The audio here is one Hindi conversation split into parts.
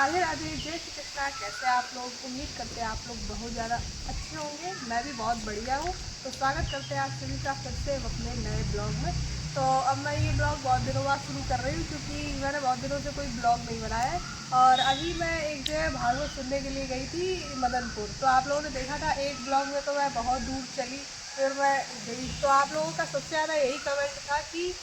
राधे राधे, जय श्री कृष्णा। कैसे आप लोग? उम्मीद करते हैं आप लोग बहुत ज़्यादा अच्छे होंगे। मैं भी बहुत बढ़िया हूँ। तो स्वागत करते हैं आप सभी का फिर से अपने नए ब्लॉग में। तो अब मैं ये ब्लॉग बहुत दिनों बाद शुरू कर रही हूँ क्योंकि मैंने बहुत दिनों से कोई ब्लॉग नहीं बनाया है। और अभी मैं एक जगह भागवत सुनने के लिए गई थी, मदनपुर। तो आप लोगों ने देखा था एक ब्लॉग में, तो मैं बहुत दूर चली, फिर मैं गई। तो आप लोगों का सबसे ज़्यादा यही कमेंट था कि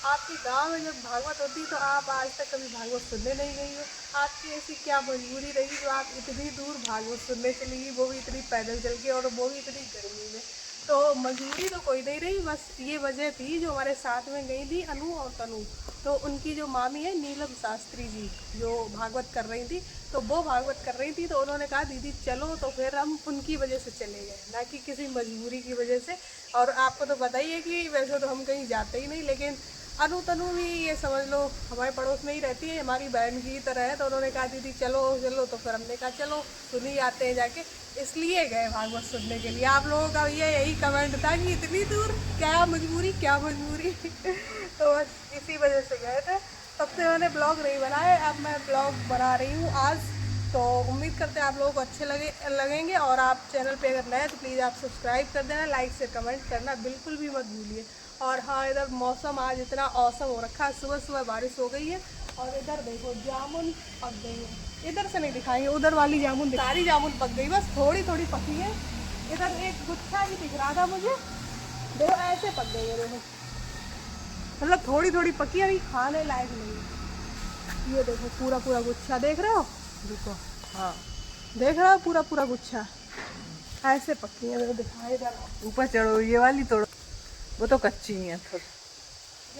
आपके गांव में जब भागवत होती तो आप आज तक कभी भागवत सुनने नहीं गई हो। आपकी ऐसी क्या मजबूरी रही जो आप इतनी दूर भागवत सुनने चली गई, वो भी इतनी पैदल चल के, और वो भी इतनी गर्मी में। तो मजबूरी तो कोई नहीं रही, बस ये वजह थी जो हमारे साथ में गई थी अनु और तनु। तो उनकी जो मामी है नीलम शास्त्री जी, जो भागवत कर रही थी, तो वो भागवत कर रही थी, तो उन्होंने कहा दीदी चलो, तो फिर हम उनकी वजह से चले गए, ना कि किसी मजबूरी की वजह से। और आपको तो पता ही है कि वैसे तो हम कहीं जाते ही नहीं, लेकिन अनु तनु भी ये समझ लो हमारे पड़ोस में ही रहती है, हमारी बहन की तरह है। तो उन्होंने कहा दीदी चलो चलो, तो फिर हमने कहा चलो सुन ही आते हैं जाके, इसलिए गए भागवत सुनने के लिए। आप लोगों का ये यही कमेंट था कि इतनी दूर क्या मजबूरी, क्या मजबूरी। तो बस इसी वजह से गए थे। तब से मैंने ब्लॉग नहीं बनाया, अब मैं ब्लॉग बना रही हूँ आज। तो उम्मीद करते हैं आप लोगों को अच्छे लगेंगे। और आप चैनल पे अगर नए हैं तो प्लीज़ आप सब्सक्राइब कर देना, लाइक से कमेंट करना बिल्कुल भी मत भूलिए। और हाँ, इधर मौसम आज इतना औसम हो रखा है, सुबह सुबह बारिश हो गई है। और इधर देखो जामुन पक गई है, इधर से नहीं दिखाएंगे, उधर वाली जामुन, सारी जामुन पक गई, बस थोड़ी थोड़ी पकी है। इधर एक गुच्छा भी दिख रहा था मुझे, देखो ऐसे पक गई है, देखो मतलब थोड़ी थोड़ी पकी है, अभी खाने लायक नहीं है। ये देखो पूरा पूरा गुच्छा देख रहे हो, देखो, हाँ देख रहे हो पूरा पूरा गुच्छा ऐसे पकी है। देखो दिखाई दे रहा, ऊपर चढ़ो, ये वाली तोड़ो, वो तो कच्ची है थोड़ी।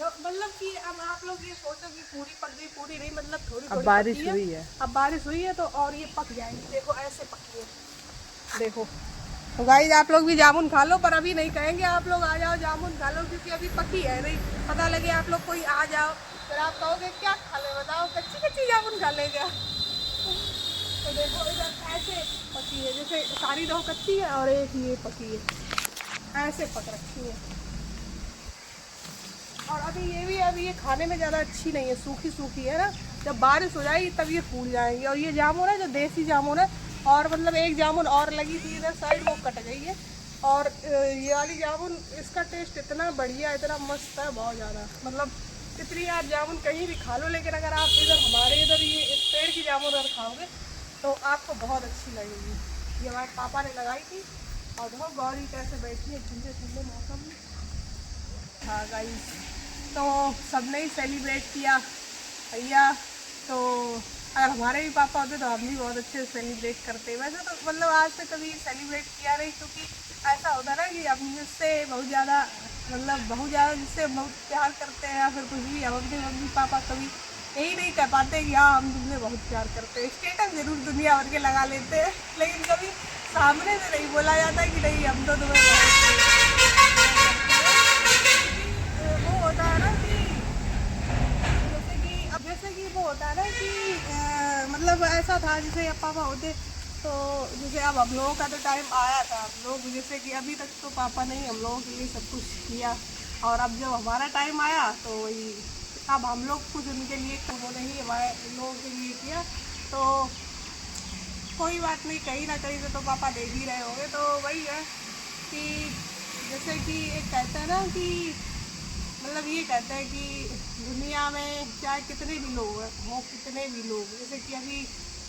मतलब कि अब आप लोग ये सोचो कि पूरी पक गई, पूरी नहीं, मतलब थोड़ी अब थोड़ी बारिश पकी हुई है। अब बारिश हुई है तो और ये पक जाएंगी, देखो ऐसे पकी है, देखो। तो गाइस आप लोग भी जामुन खा लो, पर अभी नहीं कहेंगे आप लोग आ जाओ जामुन खा लो, क्योंकि अभी पकी है नहीं। पता लगे आप लोग कोई आ जाओ, फिर आप कहोगे क्या खा ले, बताओ कच्ची कच्ची जामुन खा ले क्या। तो देखो इधर ऐसे पकी है, जैसे सारी दो कच्ची है और एक ये पकी है, ऐसे पक रखी है। और अभी ये भी, अभी ये खाने में ज़्यादा अच्छी नहीं है, सूखी सूखी है ना। जब बारिश हो जाएगी तब ये फूल जाएंगी। और ये जामुन है जो देसी जामुन है, और मतलब एक जामुन और लगी थी इधर साइड, वो कट गई है। और ये वाली जामुन, इसका टेस्ट इतना बढ़िया, इतना मस्त है, बहुत ज़्यादा। मतलब इतनी आप जामुन कहीं भी खा लो, लेकिन अगर आप इधर हमारे इधर ये इस पेड़ की जामुन अगर खाओगे तो आपको बहुत अच्छी लगेगी। ये हमारे पापा ने लगाई थी। और देखो गौरी कैसे बैठी है ठंडे ठंडे मौसम में। हाँ गाइस, तो सबने ही सेलिब्रेट किया भैया। तो अगर हमारे भी पापा होते तो हम भी बहुत अच्छे से सेलिब्रेट करते। वैसे तो मतलब आज तक कभी सेलिब्रेट किया नहीं, क्योंकि ऐसा होता ना कि हम जिससे बहुत ज़्यादा, मतलब बहुत ज़्यादा जिससे बहुत प्यार करते हैं, या फिर कुछ भी, हम अपने मम्मी पापा कभी यही नहीं कह पाते कि हाँ हम तुमसे बहुत प्यार करते हैं। स्टेटस जरूर दुनिया भर के लगा लेते हैं, लेकिन कभी सामने से नहीं बोला जाता कि नहीं हम तो तुम्हें बहुत वो होता है ना कि जैसे कि वो होता है ना कि मतलब ऐसा था जैसे अब पापा होते, तो जैसे अब हम लोगों का तो टाइम आया था, हम लोग जैसे कि अभी तक तो पापा ने ही हम लोगों के लिए सब कुछ किया, और अब जब हमारा टाइम आया तो वही अब हम लोग कुछ उनके लिए, उन्होंने ही हमारे लोगों के लिए किया। तो कोई बात नहीं, कहीं ना कहीं से तो पापा दे ही रहे होंगे। तो वही है कि जैसे कि एक कहते हैं ना कि मतलब ये कहते हैं कि दुनिया में चाहे कितने भी लोग हो, कितने भी लोग, जैसे कि अभी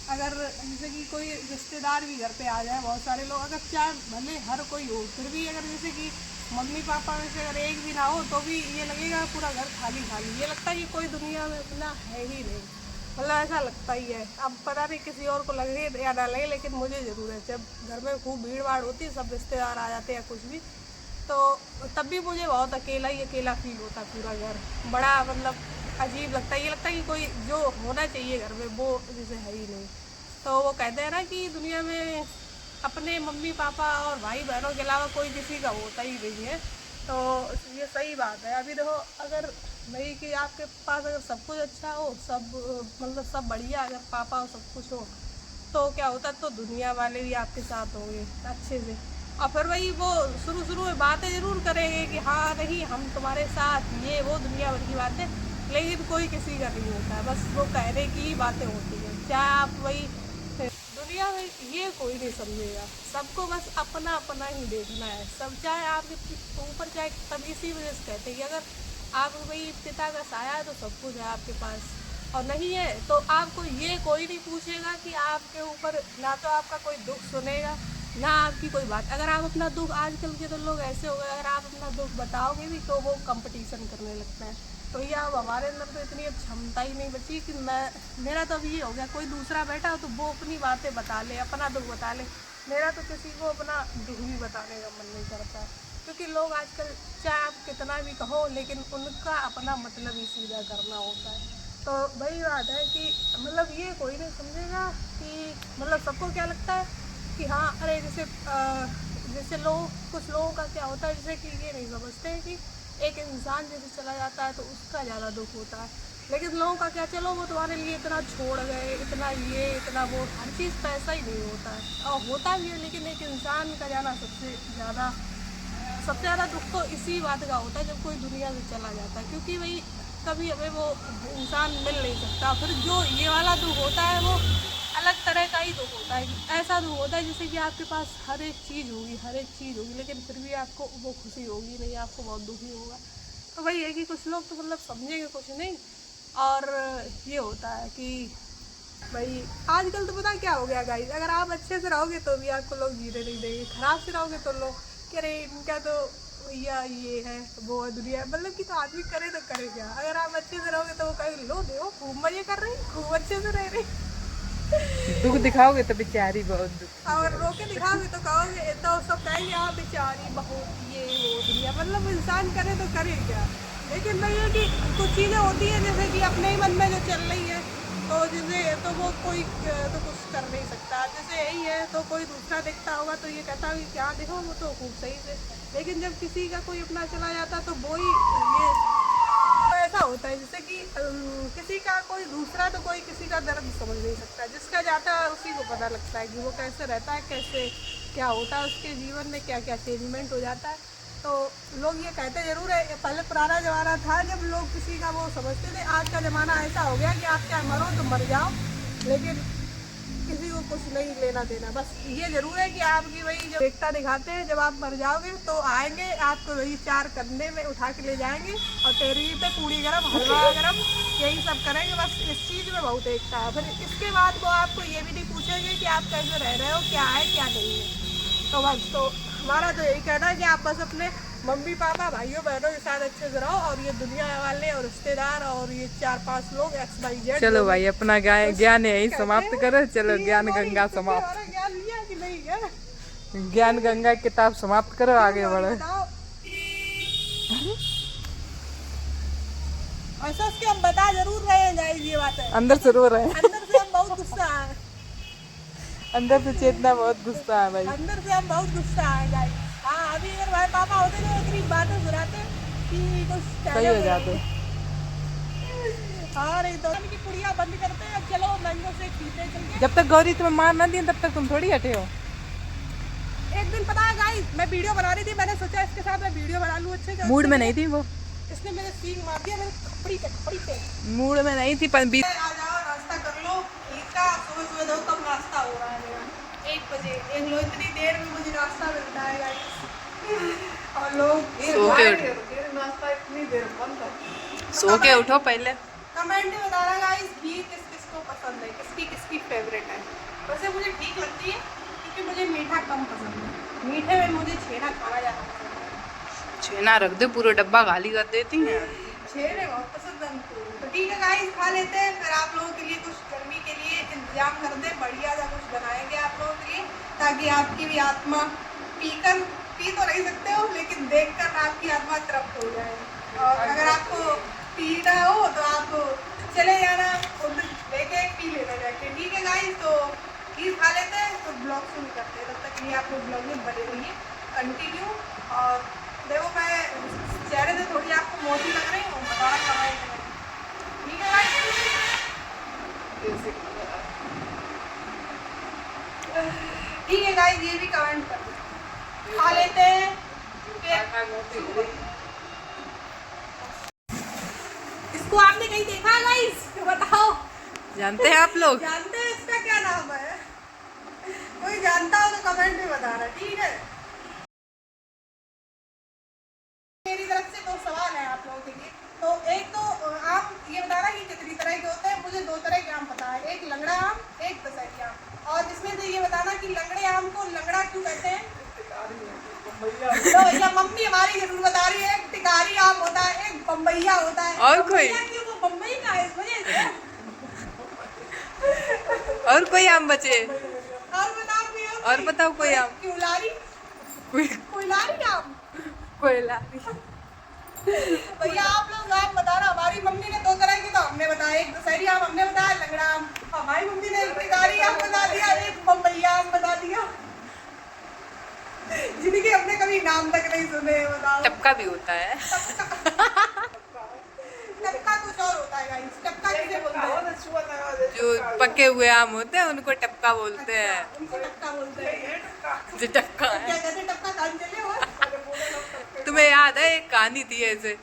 अगर जैसे कि कोई रिश्तेदार भी घर पे आ जाए, बहुत सारे लोग, अगर चाहे भले हर कोई हो, फिर भी अगर जैसे कि मम्मी पापा में से अगर एक भी ना हो तो भी ये लगेगा पूरा घर खाली खाली, ये लगता है कि कोई दुनिया में अपना है ही नहीं। मतलब ऐसा लगता ही है। अब पता नहीं किसी और को लगे या ना लगे, लेकिन मुझे ज़रूर है, जब घर में खूब भीड़ भाड़ होती है, सब रिश्तेदार आ जाते हैं कुछ भी, तो तब भी मुझे बहुत अकेला ही अकेला फील होता, पूरा घर बड़ा मतलब अजीब लगता है। ये लगता है कि कोई जो होना चाहिए घर में वो जैसे है ही नहीं। तो वो कहते हैं ना कि दुनिया में अपने मम्मी पापा और भाई बहनों के अलावा कोई किसी का होता ही नहीं है। तो ये सही बात है। अभी देखो, अगर नहीं कि आपके पास अगर सब कुछ अच्छा हो, सब मतलब सब बढ़िया, अगर पापा हो सब कुछ हो, तो क्या होता, तो दुनिया वाले भी आपके साथ होंगे अच्छे से। और फिर वही वो शुरू में बातें ज़रूर करेंगे कि हाँ नहीं हम तुम्हारे साथ, ये वो दुनिया भर की बातें, लेकिन कोई किसी का नहीं होता है, बस वो कहने की ही बातें होती हैं। चाहे आप वही दुनिया में ये कोई नहीं समझेगा, सबको बस अपना अपना ही देखना है। सब चाहे आपके ऊपर चाहे सब इसी वजह से कहते हैं कि अगर आप वही पिता का साया है तो सब कुछ है आपके पास, और नहीं है तो आपको ये कोई नहीं पूछेगा कि आपके ऊपर ना तो आपका कोई दुख सुनेगा ना आपकी कोई बात। अगर आप अपना दुख, आजकल के तो लोग ऐसे हो गए, अगर आप अपना दुख बताओगे भी तो वो कंपटीशन करने लगता है। तो ये अब हमारे अंदर तो इतनी अब क्षमता ही नहीं बची कि मेरा तो अब ये हो गया, कोई दूसरा बैठा हो तो वो अपनी बातें बता ले, अपना दुख बता ले। मेरा तो किसी को अपना दुख भी बताने का मन नहीं करता, क्योंकि लोग आजकल चाहे आप कितना भी कहो लेकिन उनका अपना मतलब ही सीधा करना होता है। तो वही बात है कि मतलब ये कोई नहीं समझेगा कि मतलब सबको क्या लगता है कि हाँ अरे जैसे लोग, कुछ लोगों का क्या होता है जैसे कि ये नहीं समझते हैं कि एक इंसान जैसे चला जाता है तो उसका ज़्यादा दुख होता है, लेकिन लोगों का क्या, चलो वो तुम्हारे लिए इतना छोड़ गए, इतना ये इतना वो, हर चीज़ पैसा ही नहीं होता है, और होता भी है, लेकिन एक इंसान का जाना सबसे ज़्यादा दुख तो इसी बात का होता है जब कोई दुनिया से चला जाता है, क्योंकि भाई कभी हमें वो इंसान मिल नहीं सकता। फिर जो ये वाला दुख होता है वो अलग तरह का ही दुख होता है, ऐसा दुख होता है जैसे कि आपके पास हर एक चीज़ होगी लेकिन फिर भी आपको वो खुशी होगी नहीं, आपको बहुत दुखी होगा। तो वही है कि कुछ लोग तो मतलब समझेंगे कुछ नहीं, और ये होता है कि भाई आजकल तो पता क्या हो गया गाइस, अगर आप अच्छे से रहोगे तो भी आपको लोग जीने नहीं देंगे, खराब से रहोगे तो लोग कह रहे इनका तो भैया ये है वो है दुनिया, मतलब कि तो आदमी करे तो करे क्या। अगर आप अच्छे से रहोगे तो वो कहेंगे लो देखो खूब मजे कर रहे हैं, खूब अच्छे से रह रहे, दुख दिखाओगे तो बेचारी बहुत दुख, और रोके दिखाओगे तो कहोगे तो सब कहेंगे हाँ बेचारी बहुत ये वो दुनिया, मतलब इंसान करे तो करे क्या। लेकिन वही है कि कुछ चीज़ें होती हैं जैसे कि अपने ही मन में जो चल रही है तो जैसे तो वो कोई तो कुछ कर नहीं सकता, जैसे यही है तो कोई दूसरा देखता होगा तो ये कहता है क्या देखो वो तो खूब सही से, लेकिन जब किसी का कोई अपना चला जाता तो वो ही ये तो ऐसा होता है जैसे कि किसी का कोई दूसरा तो कोई किसी का दर्द समझ नहीं सकता, जिसका जाता है उसी को पता लगता है कि वो कैसे रहता है, कैसे क्या होता है उसके जीवन में, क्या क्या चेंजमेंट हो जाता है। तो लोग ये कहते ज़रूर है, पहले पुराना ज़माना था जब लोग किसी का वो समझते थे, आज का ज़माना ऐसा हो गया कि आप चाहे मरो तो मर जाओ, लेकिन किसी को कुछ नहीं लेना देना। बस ये ज़रूर है कि आपकी वही जो एकता दिखाते हैं, जब आप मर जाओगे तो आएंगे आपको वही 4 कंधे में उठा के ले जाएंगे और तेरी पे पूड़ी गरम हलवा गरम यही सब करेंगे, बस इस चीज़ में बहुत एकता है। फिर इसके बाद वो आपको ये भी नहीं पूछेंगे कि आप कैसे रह रहे हो, क्या है क्या नहीं है। तो बस तो हमारा तो यही कहना है कि आप बस अपने मम्मी पापा भाइयों बहनों के साथ अच्छे से रहो, और ये दुनिया वाले और रिश्तेदार और ये 4-5 लोग XYZ। चलो भाई अपना ज्ञान यही समाप्त करो, चलो ज्ञान गंगा समाप्त, ज्ञान लिया कि नहीं है? ज्ञान गंगा की किताब समाप्त करो, आगे बढ़ो। और सच के हम बता जरूर रहे हैं गाइस, ये बात है अंदर से रो रहे हैं, अंदर से हम बहुत गुस्सा है, अंदर से चेतना बहुत गुस्सा है भाई, अंदर से हम बहुत गुस्सा है गाइस। हाँ अभी अगर भाई पापा होते तो इतनी बातें सुनाते कि कुछ सही हो जाते। हाँ नहीं तो की कुड़ियाँ बंद करते हैं, चलो मैंगो से पीते चल के। जब तक गौरी तुम्हें मार ना दी तब तक तुम थोड़ी हटे हो। एक दिन पता है गाइस, मैं वीडियो बना रही थी, मैंने सोचा इसके साथ मैं वीडियो बना लूँ अच्छे से। मूड में नहीं थी वो, इसने मेरे सींग मार दिया मेरे खपड़ी पे। मूड में नहीं थी पर आ जाओ नाश्ता कर लो, इनका सुबह दो कब नाश्ता हो रहा है मेरा 1 बजे, देख लो इतनी देर में मुझे नाश्ता मिलता है गाइस। और लोग नाश्ता इतनी देर बंद है। सो के उठो पहले। कमेंट में बताना गाइस घी किस किस को पसंद है, किसकी किसकी फेवरेट है। वैसे मुझे ठीक लगती है क्योंकि मुझे मीठा कम पसंद है, मीठे में मुझे छेना खाना ज़्यादा पसंद है। छेना रख दे, पूरा डब्बा खाली कर देती हैं। छेने बहुत पसंद है हमको। तो ठीक है गाइस खा लेते हैं, फिर आप लोगों के लिए कुछ गर्मी के लिए इंतजाम कर दे, बढ़िया सा कुछ बनाएंगे आप लोगों के लिए, ताकि आपकी भी आत्मा पी तो नहीं सकते हो लेकिन देखकर आपकी आत्मा तृप्त हो जाए। और अगर आपको पीना हो तो आप चले जाना उधर लेके पी लेना जाके। ठीक है गाइस, तो खीर खा लेते हैं तो ब्लॉग शुरू करते हैं, तब तक के लिए आप लोग ब्लॉग में बने रहिए कंटिन्यू। और देखो मैं चेहरे से थोड़ी आपको मोटी लग रही हूँ, बताना कमेंट में। ठीक है गाइस, ठीक है गाइस, ये भी कमेंट कर दो। खा लेते हैं इसको, आपने कहीं देखा गाइस बताओ, जानते हैं आप लोग, जानते हैं कोई जानता हो तो कमेंट में बताना, ठीक है। मेरी तरफ से 2 सवाल है आप लोगों के लिए। तो एक तो आम ये बताना कि कितनी तरह के होते हैं। मुझे 2 तरह के आम पता है, एक लंगड़ा आम, एक दशहरी आम। और इसमें से ये बताना कि लंगड़े आम को लंगड़ा क्यों कहते हैं। तो भैया मम्मी हमारी जरूर बता रही है, एक टिकारी आम होता है, एक बम्बैया होता है। और कोई? क्यों वो बम्बई का है इस वजह से। और कोई आम बचे? और बताओ कोई और बताओ कोई आम। क्यूलारी, कोयलारी आम, कोयलारी। भैया आप लोग आम बताना। हमारी मम्मी ने 2 तरह के तो हमने बताया, एक दशहरी आम हमने बताया, लंगड़ा आम। हमारी मम्मी ने एक टिकारी आम बता दिया, एक बम्बैया आम बता दिया, जिनके हमने कभी नाम तक नहीं सुने। बताओ। टपका भी होता है। टपका कुछ और होता है गाइस। टपका किसे बोलते हैं? जो पके हुए आम होते हैं उनको टपका बोलते हैं। उनको टपका बोलते हैं। जो टपका है। क्या कहते हैं? टपका खान चले हो? तुम्हें याद है एक कहानी थी ऐसे,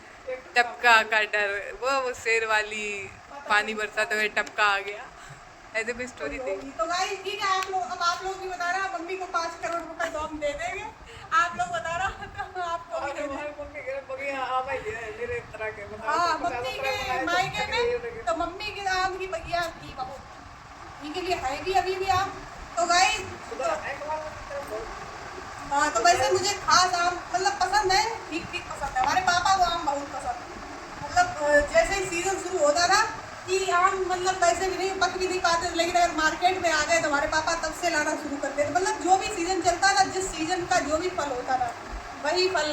टपका का डर, वो शेर वाली, पानी बरसाते हुए टपका आ गया, ऐसे कोई स्टोरी थी। तो गाइस ठीक है, आप लोग भी बता रहा, मम्मी को 5 करोड़ रुपए तो हम दे देंगे। आप लोग बता रहा तो आपको भी दे देंगे। हाँ, मम्मी के मायके में तो मम्मी के आम की बगिया की बहू, इनके लिए है भी अभी भी आम। तो गाइस हाँ, तो वैसे मुझे खास आम मतलब पसंद है, ठीक ठीक पसंद है। हमारे पापा को आम बहुत पसंद है। मतलब जैसे ही सीजन शुरू होता था कि आम मतलब वैसे भी नहीं पक भी नहीं पाते, लेकिन अगर मार्केट में आ गए तो हमारे पापा तब से लाना शुरू करते थे। मतलब जो भी सीजन चलता था, जिस सीजन का जो भी फल होता था वही फल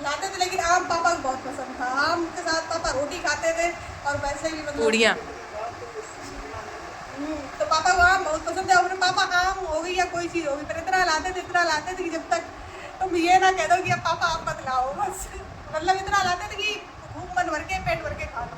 लाते थे। लेकिन आम पापा को बहुत पसंद था। आम के साथ पापा रोटी खाते थे और वैसे भी मतलब पूड़ियाँ। तो पापा को आम बहुत पसंद है। और पापा आम हो गई या कोई चीज़ होगी फिर इतना लाते थे कि जब तक तुम ये ना कह दो कि अब पापा आम मत लाओ, बस मतलब इतना लाते थे कि भूख मन भर के पेट भर के खा लो।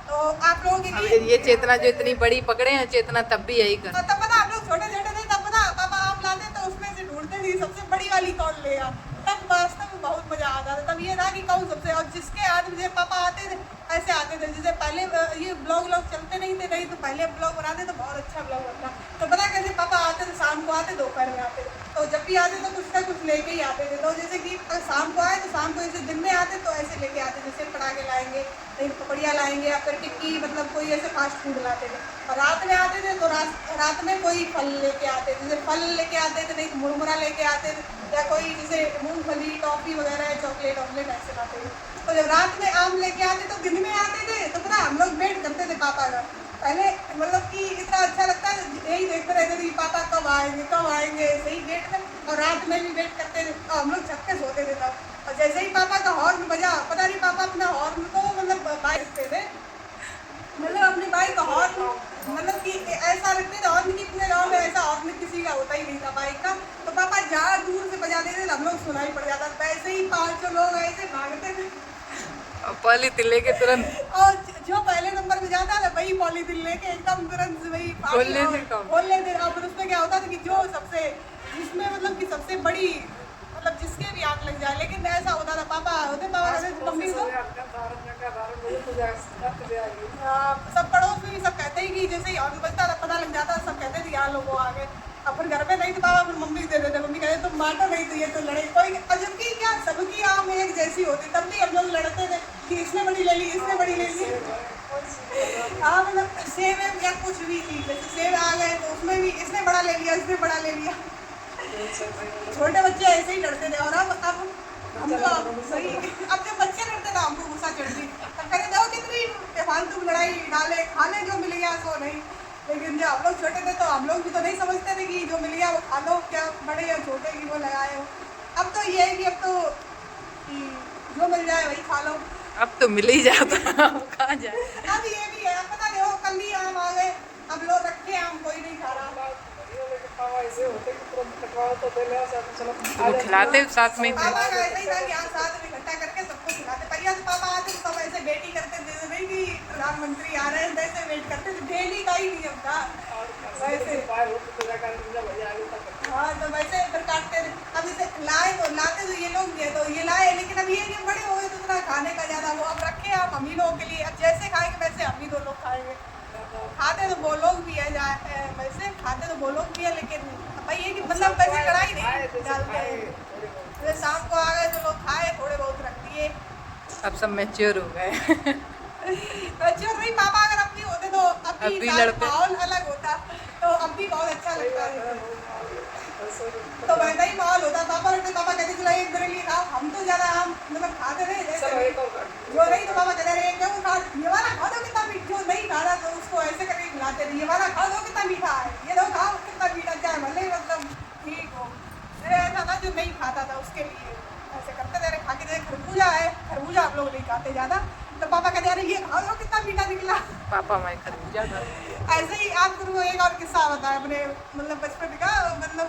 तो आप लोगों के लिए ये चेतना जो इतनी बड़ी पकड़े हैं, चेतना तब भी यही कर। तब पता, आप लोग छोटे छोटे थे तब पता पापा आम लाते तो उसमें से ढूंढते थे सबसे बड़ी वाली कौन लेगा। तब वास्तव में बहुत मजा आता था। तब ये था कि कौन सबसे, और जिसके हाथ में पापा आते थे ऐसे आते थे जैसे पहले ये ब्लॉग चलते नहीं थे, नहीं तो पहले ब्लॉग बनाते तो बहुत अच्छा ब्लॉग बनता। तो पता कैसे पापा आते थे, शाम को आते, दोपहर में आते। तो जब भी आते तो कुछ ना कुछ लेके ही आते थे। तो जैसे कि शाम को आए तो शाम को जैसे दिन में आते तो ऐसे लेके आते, जैसे पटाखे लाएंगे, नहीं पकड़िया लाएंगे या फिर टिक्की, मतलब कोई ऐसे फास्ट फूड लाते थे। और रात में आते थे तो रात में कोई फल लेके आते थे, जैसे फल लेके आते थे, नहीं तो मुरमुरा लेके आते थे, या कोई जैसे मूंगफली, टॉफी वगैरह, चॉकलेट वॉकलेट ऐसे लाते थे। तो जब रात में आम लेके आते तो दिन में आते थे तो पता हम लोग वेट करते थे पापा का। पहले मतलब कि इतना अच्छा लगता है, यही देखते रहते थे कि पापा कब आएंगे, सही वेट में। और रात में भी वेट करते थे और हम लोग छक्के सोते थे तब। और जैसे ही पापा का हॉर्न बजा, पता नहीं पापा अपना हॉर्न को मतलब बाइक रखते थे, मतलब अपनी बाइक का हॉर्न मतलब कि ऐसा रखते थे हॉर्न की पूरे गाँव में ऐसा हॉर्न किसी का होता ही नहीं था बाइक का। तो पापा जहाँ दूर से बजा देते थे हम लोग सुनाई पड़ जाता। वैसे ही 500 लोग ऐसे भागते थे पॉलीथिन लेके तुरंत, और जो पहले नंबर पे जाता था वही पॉलीथिन लेके एकदम तुरंत वही खोल लेते। और उसमें क्या होता था कि जो सबसे जिसमें मतलब कि सबसे बड़ी मतलब जिसके भी आग लग जाए, लेकिन ऐसा होता था पापा मम्मी को सब पड़ोस में भी सब कहते हैं कि जैसे ही हॉर्न बजता था पता लग जाता, सब कहते थे यहाँ लोग आ गए। अब फिर घर पे नहीं तो पापा फिर मम्मी दे देते, मम्मी कहते तुम बांटो नहीं तो ये तो लड़े कोई। जबकि क्या सबकी आम एक जैसी होती, तब भी हम लोग लड़ते थे कि इसने बड़ी ले ली, इसने बड़ी ले ली। हाँ मतलब सेब है या कुछ भी चीज, जैसे सेब आ गए तो उसमें भी इसने बड़ा ले लिया, इसने बड़ा ले लिया। छोटे बच्चे ऐसे ही लड़ते थे। और अब हम तो सही, अब जब बच्चे लड़ते थे हमको गुस्सा चढ़ती, तब कहते जाओ कितनी फालतू लड़ाई डाले, खा ले जो मिल गया सो नहीं। लेकिन जब हम लोग छोटे थे तो हम लोग भी तो नहीं समझते थे कि जो मिल गया वो खा लो, क्या बड़े या छोटे की वो लगाए हो। अब तो ये है कि अब तो जो मिल जाए वही खा लो। अब तो मिल ही जाता, कहाँ जाए। अब ये भी है, पता नहीं हो कल ही आम आ गए, अब लोग रखे आम कोई नहीं खा रहा। वो खिलाते साथ में पापा का ऐसा ही था कि यहाँ साथ में इकट्ठा करके सबको खिलाते। पहले तो पापा आते तो सब ऐसे वेट ही करते थे, नहीं कि प्रधानमंत्री आ रहे हैं, वैसे वेट करते थे। डेली का ही नियम था वैसे। हाँ तो वैसे फिर काटते थे। अब जैसे लाते तो ये लोग दिए तो ये लाए, लेकिन अब ये बड़े हो गए तो इतना खाने का ज्यादा वो अब रखे आप हम ही लोगों के लिए। अब जैसे खाएंगे वैसे हम ही 2 लोग खाएंगे, खाते तो वो लोग भी है वैसे। खाते तो वो लोग भी है, लेकिन भाई ये कि मतलब वैसे कढ़ाई नहीं डालते हैं। जैसे शाम को आ गए तो लोग खाए, थोड़े बहुत रख दिए। अब सब मैच्योर हो गए। अच्छा नहीं, पापा अगर अब भी होते तो अब भी शायद लड़ते। माहौल अलग होता, तो अब भी बहुत अच्छा लगता है। तो वैसा ही माहौल होता। पापा कहते चला एक मेरे लिए खाओ, हम तो ज्यादा आम मतलब खाते रहे जैसे जो नहीं, तो पापा कहते रहे क्यों खा, ये वाला खा दो कितना मीठा, जो नहीं खाना तो उसको ऐसे करके खिलाते रहे, ये वाला खा दो कितना मीठा है, ये दो खाओ कितना मीठा, चाहे भले ही मतलब ठीक हो। फिर ऐसा था जो नहीं खाता था उसके लिए ऐसे करते थे, खा के जैसे खरबूजा है, खरबूजा आप लोग नहीं खाते ज्यादा, तो पापा कहते अरे ये खा दो कितना मीठा निकला। पापा मैं खरबूजा था। ऐसे ही आपको एक और किस्सा बताया अपने मतलब बचपन का। मतलब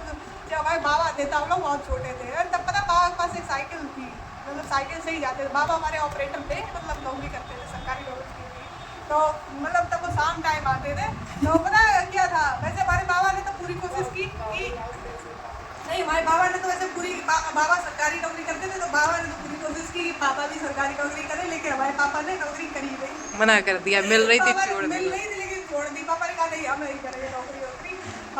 जब हमारे बाबा थे तब हम लोग बहुत छोटे थे, और तब पता बाबा के पास एक साइकिल थी, मतलब साइकिल से ही जाते थे। बाबा हमारे ऑपरेटर थे, मतलब नौकरी करते थे, सरकारी नौकरी थी। तो मतलब तब वो शाम टाइम आते थे, तो पता क्या था, वैसे हमारे बाबा ने तो पूरी कोशिश की कि नहीं, हमारे बाबा ने तो वैसे पूरी बाबा सरकारी नौकरी करते थे, तो बाबा ने तो पूरी कोशिश की कि पापा भी सरकारी नौकरी करें, लेकिन हमारे पापा ने नौकरी करी नहीं। मना कर दिया, मिल रही थी पापा ने छोड़ मिल दी। रही थी लेकिन छोड़ दी। पापा ने कहा नहीं हम नहीं करेंगे नौकरी वोकरी।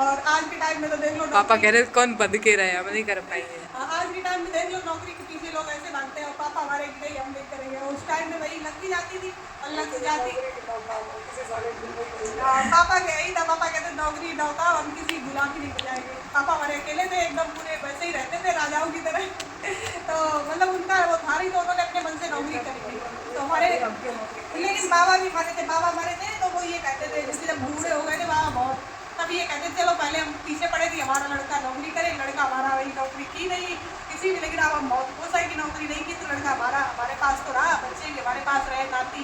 और आज के टाइम में तो देख लो पापा नौकरी, कह रहे कौन बंद के रहे, हम नहीं कर पाएंगे। आज के टाइम में देख लो नौकरी के पीछे लोग ऐसे भागते हैं, और पापा हमारे की नहीं हम नहीं करेंगे। और उस टाइम में वही लग भी जाती थी और लग जाती। पापा के यही था, पापा कहते नौकरी नौका, हम किसी गुलाम की नहीं बजाएंगे। पापा हमारे अकेले थे एकदम, पूरे वैसे ही रहते थे राजाओं की तरह। तो मतलब उनका वो था ही, तो उन्होंने अपने मन से नौकरी करी। तो हमारे लेकिन बाबा भी हमारे थे, बाबा हमारे थे तो वो ये कहते थे, जैसे जब बूढ़े हो गए थे बाबा बहुत, तब ये कहते थे चलो पहले हम पीछे पड़े थे, हमारा लड़का नौकरी करे। लड़का हमारा वही नौकरी की नहीं किसी भी, लेकिन अब हम बहुत खुश है कि नौकरी नहीं की, तो लड़का हमारा हमारे पास तो रहा, बच्चे भी हमारे पास रहे, नाती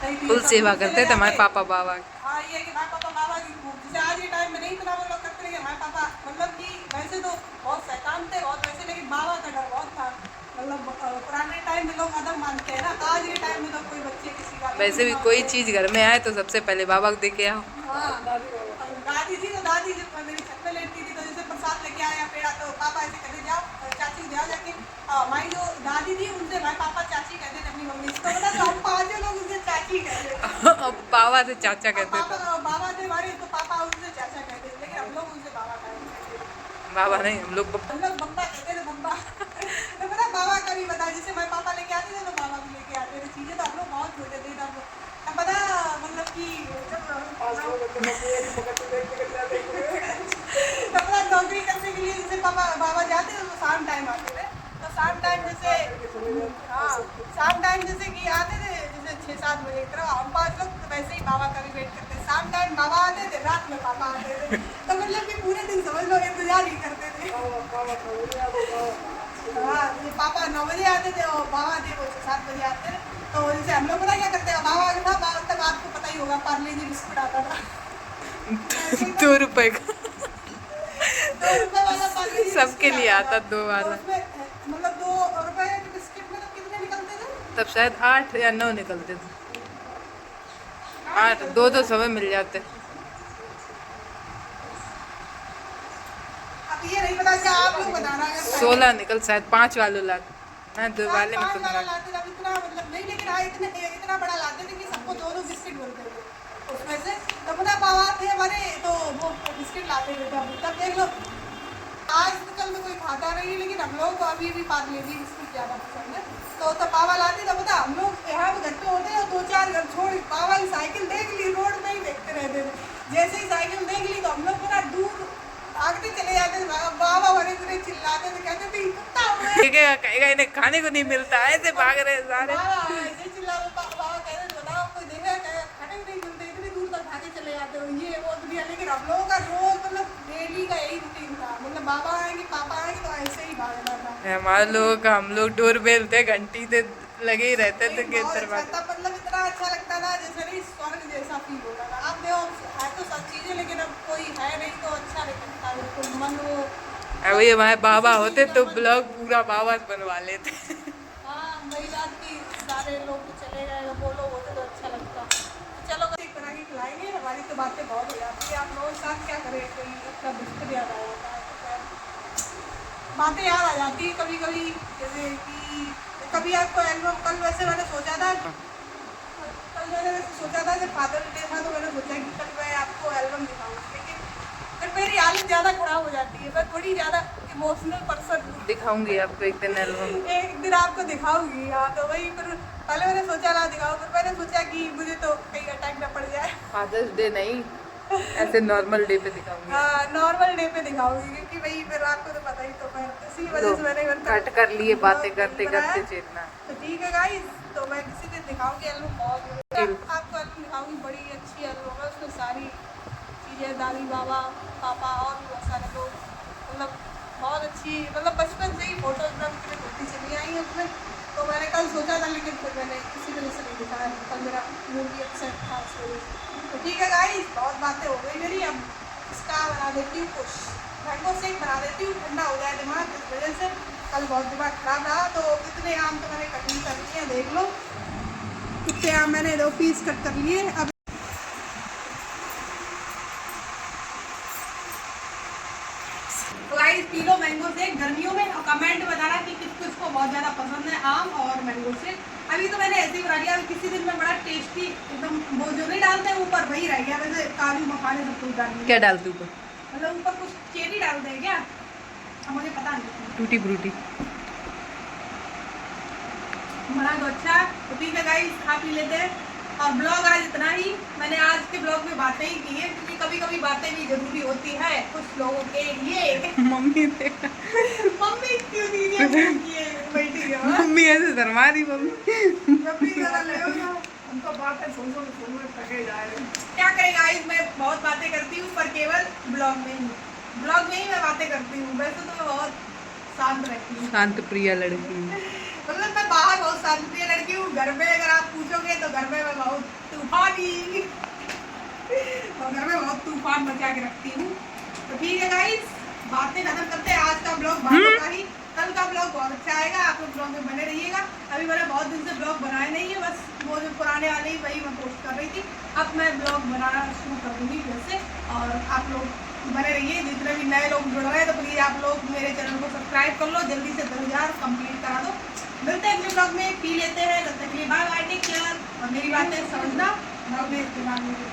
नहीं थी, फुल सब सेवा दूर करते चले थे हमारे जाते। पापा बाबा। हाँ ये है कि हमारे पापा बाबा की खूब, जैसे आज के टाइम में नहीं इतना वो लोग करते, लेकिन हमारे पापा मतलब कि वैसे तो बहुत शैतान थे बहुत वैसे, लेकिन बाबा का डर बहुत था। मतलब पुराने टाइम में लोग अदब मानते हैं ना, आज के टाइम में तो कोई बच्चे किसी का वैसे भी नहीं कोई मानते। चीज घर में आए तो सबसे पहले बाबा को दे के आओ। हाँ, दादी थी तो दादी जब मेरी छत में लेटती थी तो जैसे प्रसाद लेके आया पेड़ा, तो पापा ऐसे कहते जाओ चाची जाओ जाके। हमारी जो दादी थी उनसे हमारे पापा चाची कहते थे अपनी मम्मी से, तो बता तो हम पांचों लोग उनसे चाची कहते थे। अब बाबा से चाचा कहते पापा थे। बाबा थे हमारे, तो पापा उनसे चाचा कहते थे, लेकिन हम लोग उनसे बाबा कहते थे। बाबा नहीं, हम लोग हम लोग बम्बा कहते थे, बम्बा। तो पता बाबा का भी बता, जैसे हमारे पापा लेके आते थे तो बाबा भी लेके आते थे चीजें, तो हम लोग बहुत छोटे थे तब पता मतलब कि तब पता नौकरी करने के लिए जैसे पापा बाबा जाते थे तो शाम टाइम आते थे, तो शाम टाइम जैसे हाँ शाम टाइम जैसे कि आते थे जैसे 6-7 बजे की तरह, हम 5 लोग तो वैसे ही बाबा का भी वेट करते थे। शाम टाइम बाबा आते थे, रात में पापा आते थे, तो मतलब कि पूरे दिन समझ लो इंतजार ही करते थे। हाँ ये पापा 9 बजे आते थे और बाबा थे वो 6-7 बजे आते थे। तो जैसे हम लोग पता क्या करते हैं, बाबा था बाबा तक आपको पता ही होगा पार्ले जी बिस्कुट आता था। 2 रुपए का 2 रुपए वाला पार्ले जी सबके बिस्कुट लिए आता था। 2 तो वाला। उसमें मतलब 2 रुपए के बिस्किट में तो कितने निकलते थे? तब शायद 8 या 9 निकलते थे। 8 निकलते 2 तो थे। समय मिल जाते। अब ये नहीं पता क्या आप लोग बताना अगर पहले- 16 निकल शायद 5 वाले लाख। मैं 2 चार वाले में पाँच तो वाला लगा। लाते थे, अब इतना मतलब नहीं, लेकिन हाँ इतना बड़ा लाते थे कि सबको 2-2 बिस्किट मिलते थे उसमें से। तो पता बाबा थे हमारे, तो वो बिस्किट लाते थे, तब देख लो आजकल तो कोई खाता नहीं है, लेकिन हम लोग को अभी भी पार्ले जी बिस्किट ज़्यादा पसंद है। तो पापा लाते तो पता हम लोग यहाँ पे घर पे होते हैं, 2-4 घर छोड़ पापा की साइकिल देख ली, रोड में ही देखते रहते थे। जैसे ही साइकिल देख ली तो हम लोग पूरा दूर भागते चले जाते थे, बाबा हमारे पूरे चिल्लाते थे, कहते थे कुत्ता हुआ है। कहेगा इन्हें खाने को नहीं मिलता, ऐसे भाग रहे हैं सारे। बाबा ऐसे चिल्ला रहे, बाबा कहते थे बताओ कोई देखा है खाने को नहीं मिलते, इतनी दूर तक भागे चले जाते हो ये वो दुनिया। लेकिन हम लोगों का रोज मतलब डेली का यही रूटीन था, मतलब बाबा आएंगे पापा आएंगे तो ऐसे ही भागना था। हमारे लोगों का, हम लोग डोर बेल थे, घंटी थे, लगे ही रहते थे लेकिन कि बहुत अच्छा दरवाजे। था, मतलब इतना अच्छा लगता था जैसे नहीं स्वर्ग जैसा फील होता था। अब देखो है तो सब चीजें, लेकिन अब कोई है नहीं तो अच्छा नहीं लगता बिल्कुल मन वो। अब ये हमारे बाबा होते तो ब्लॉग पूरा बाबा से बनवा लेते। हाँ वही बात की सारे लोग तो चले गए, वो लोग होते तो अच्छा लगता। चलो एक बना के खिलाएंगे, हमारी तो बातें बहुत हो जाती है, आप लोगों के साथ क्या करें, कोई अपना बिस्कुट याद आ जाता है तो बातें याद आ जाती है कभी कभी। जैसे कि कभी आपको एल्बम कल वैसे मैंने सोचा था जब फादर्स डे था तो मैंने सोचा कि कल मैं आपको एल्बम दिखाऊँ, लेकिन जाती है। मैं थोड़ी ज़्यादा इमोशनल पर्सन हूँ। दिखाऊंगी आपको एक दिन एल्बम। एक दिन आपको दिखाऊंगी। हाँ, तो वही फिर पहले मैंने सोचा ना दिखाऊँ, फिर मैंने सोचा कि मुझे तो कहीं अटैक ना पड़ जाए। फादर्स डे नहीं, ऐसे नॉर्मल डे पे दिखाऊंगी। हाँ, नॉर्मल डे पे दिखाऊंगी, क्योंकि भाई फिर आपको तो पता ही, तो मैं इसी वजह से मैंने कट कर लिए बातें करते करते चेतना। तो ठीक है गाइस, तो मैं किसी दिन दिखाऊंगी एल्बम। बहुत आपको एल्बम दिखाऊंगी, बड़ी अच्छी एल्बम है। उसमें सारी चीज़ें, दादी बाबा पापा और भी बहुत सारे लोग, मतलब बहुत अच्छी, मतलब बचपन से ही फोटो एकदम क्लिक होती चली आई है उसमें। तो मैंने कल सोचा था, लेकिन फिर मैंने किसी वजह से नहीं दिखाया। कल मेरा मूड भी अपसेट था इस वजह से। तो ठीक है गाइस, बहुत बातें हो गई मेरी। अब इसका बना देती हूँ कुछ मैंगो शेक बना देती हूँ, ठंडा हो जाए दिमाग। इस वजह से कल बहुत दिमाग खराब रहा। तो इतने आम तो मैंने कटिंग कर लिए, देख लो कितने आम मैंने 2 पीस कट कर लिए। अब तो guys P low mango shake गर्मियों में, और कमेंट बताना कि किसको बहुत ज़्यादा पसंद है आम और मैंगो शेक। अभी तो मैंने ऐसे ही बना लिया, किसी दिन में बड़ा टेस्टी एकदम, वो जो नहीं डालते हैं ऊपर वही रह गया। वैसे काजू मखाने सब कुछ डाल क्या डालते ऊपर? मतलब ऊपर कुछ चेरी डालते हैं क्या, अब मुझे पता नहीं। टूटी फ्रूटी बना तो अच्छा। तो ठीक है गाइस, खा पी लेते हैं। और ब्लॉग आज इतना ही। मैंने आज के ब्लॉग में बातें ही की है, क्योंकि कभी कभी बातें भी जरूरी होती है कुछ लोगों के लिए। मम्मी थे। मम्मी क्यों दीदी बैठी है? मम्मी ऐसे शर्मा रही मम्मी। मम्मी ज़्यादा ले हो ना। हमको बातें सुन थके जा रहे हैं। क्या करें गाइस, मैं बहुत बातें करती हूँ, पर केवल ब्लॉग में ही। ब्लॉग में ही मैं बातें करती हूँ। वैसे तो मैं बहुत शांत रहती हूँ, शांत प्रिया लड़की। मतलब मैं बाहर बहुत शांति लड़की हूँ। घर में अगर आप पूछोगे तो घर में मैं बहुत तूफानी, और घर में बहुत तूफान मचा के रखती हूँ। तो ठीक है गाइस, बातें खत्म करते हैं। आज का ब्लॉग बातों का ही, कल का ब्लॉग बहुत अच्छा आएगा। आप लोग ब्लॉग में बने रहिएगा। अभी मैंने बहुत दिन से ब्लॉग बनाए नहीं है, बस वो जो पुराने वाले ही वही मैं पोस्ट कर रही थी। अब मैं ब्लॉग बनाना शुरू कर दूँगी फिर से, और आप लोग बने रहिए। जितने भी नए लोग जुड़ रहे हैं, तो प्लीज़ आप लोग मेरे चैनल को सब्सक्राइब कर लो, जल्दी से 10,000 कंप्लीट करा दो। मिलते हैं अगले ब्लॉग में, पी लेते हैं। तब तक के लिए बाय बाय, टेक केयर। और मेरी बातें समझना, ब्लॉग में इस्तेमाल नहीं